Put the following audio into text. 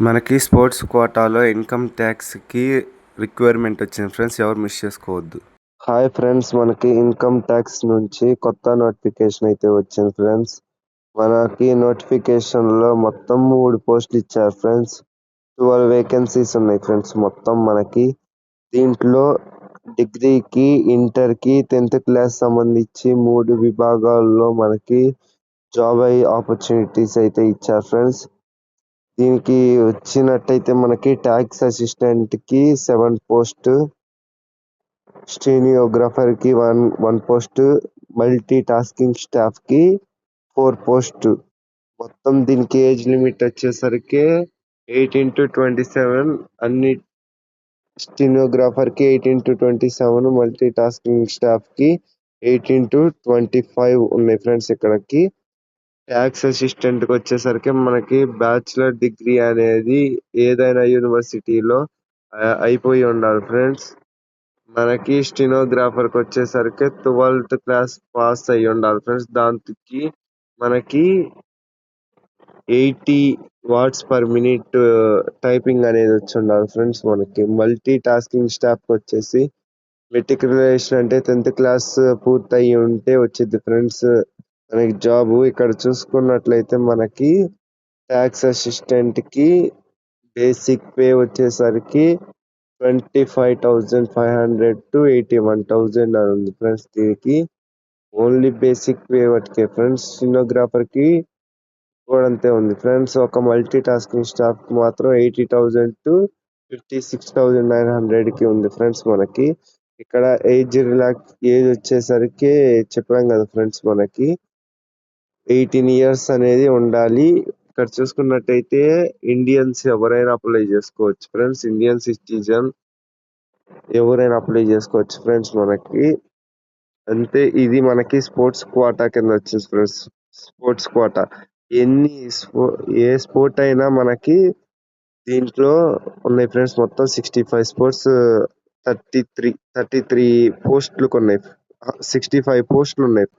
మనకి స్పోర్ట్స్ కోటాలో income ట్యాక్స్కి requirement వచ్చింది ఫ్రెండ్స్, ఎవరు మిస్ చేసుకోవద్దు. హాయ్ ఫ్రెండ్స్, మనకి ఇన్కమ్ ట్యాక్స్ నుంచి కొత్త నోటిఫికేషన్ అయితే వచ్చింది ఫ్రెండ్స్. మనకి నోటిఫికేషన్లో మొత్తం 3 పోస్టులు ఇచ్చారు ఫ్రెండ్స్. 12 వేకెన్సీస్ ఉన్నాయి ఫ్రెండ్స్ మొత్తం మనకి. దీంట్లో డిగ్రీకి, ఇంటర్కి, 10th క్లాస్ సంబంధించి 3 విభాగాల్లో మనకి జాబ్ ఆపర్చునిటీస్ అయితే ఇచ్చారు ఫ్రెండ్స్. దీనికి వచ్చినట్టయితే మనకి ట్యాక్స్ అసిస్టెంట్కి 7 పోస్ట్, స్టెనోగ్రాఫర్కి 1 పోస్ట్, మల్టీ టాస్కింగ్ స్టాఫ్కి 4 పోస్ట్. మొత్తం దీనికి ఏజ్ లిమిట్ వచ్చేసరికి 18 to 27. అన్ని స్టెనోగ్రాఫర్కి 18 to 27, మల్టీ టాస్కింగ్ స్టాఫ్కి 18 to 25 ఉన్నాయి ఫ్రెండ్స్. ఇక్కడికి ట్యాక్స్ అసిస్టెంట్కి వచ్చేసరికి మనకి బ్యాచిలర్ డిగ్రీ అనేది ఏదైనా యూనివర్సిటీలో అయిపోయి ఉండాలి ఫ్రెండ్స్. మనకి స్టెనోగ్రాఫర్కి వచ్చేసరికి 12th క్లాస్ పాస్ అయ్యి ఉండాలి ఫ్రెండ్స్. దానికి మనకి 80 words per minute టైపింగ్ అనేది వచ్చి ఉండాలి ఫ్రెండ్స్. మనకి మల్టీ టాస్కింగ్ స్టాఫ్కి వచ్చేసి మెట్రికులేషన్ అంటే 10th క్లాస్ పూర్తయి ఉంటే వచ్చింది ఫ్రెండ్స్ మనకి జాబు. ఇక్కడ చూసుకున్నట్లయితే మనకి ట్యాక్స్ అసిస్టెంట్కి బేసిక్ పే వచ్చేసరికి 25,500 to 81,000 అని ఉంది ఫ్రెండ్స్. దీనికి ఓన్లీ బేసిక్ పే వరకే ఫ్రెండ్స్. స్టెనోగ్రాఫర్కి కూడా అంతే ఉంది ఫ్రెండ్స్. ఒక మల్టీ టాస్కింగ్ స్టాఫ్ మాత్రం 80,000 to 56,900కి ఉంది ఫ్రెండ్స్. మనకి ఇక్కడ ఏజ్ వచ్చేసరికి చెప్పాం కదా ఫ్రెండ్స్, మనకి 18 years అనేది ఉండాలి. ఇక్కడ చూసుకున్నట్టయితే ఇండియన్స్ ఎవరైనా అప్లై చేసుకోవచ్చు ఫ్రెండ్స్. ఇండియన్ సిటిజన్ ఎవరైనా అప్లై చేసుకోవచ్చు ఫ్రెండ్స్. మనకి అంతే. ఇది మనకి స్పోర్ట్స్ కోటా కింద వచ్చింది ఫ్రెండ్స్. స్పోర్ట్స్ కోటా ఏ స్పోర్ట్ అయినా మనకి దీంట్లో ఉన్నాయి ఫ్రెండ్స్. మొత్తం 65 స్పోర్ట్స్, 33 పోస్టులకు ఉన్నాయి. 65 పోస్టులు ఉన్నాయి.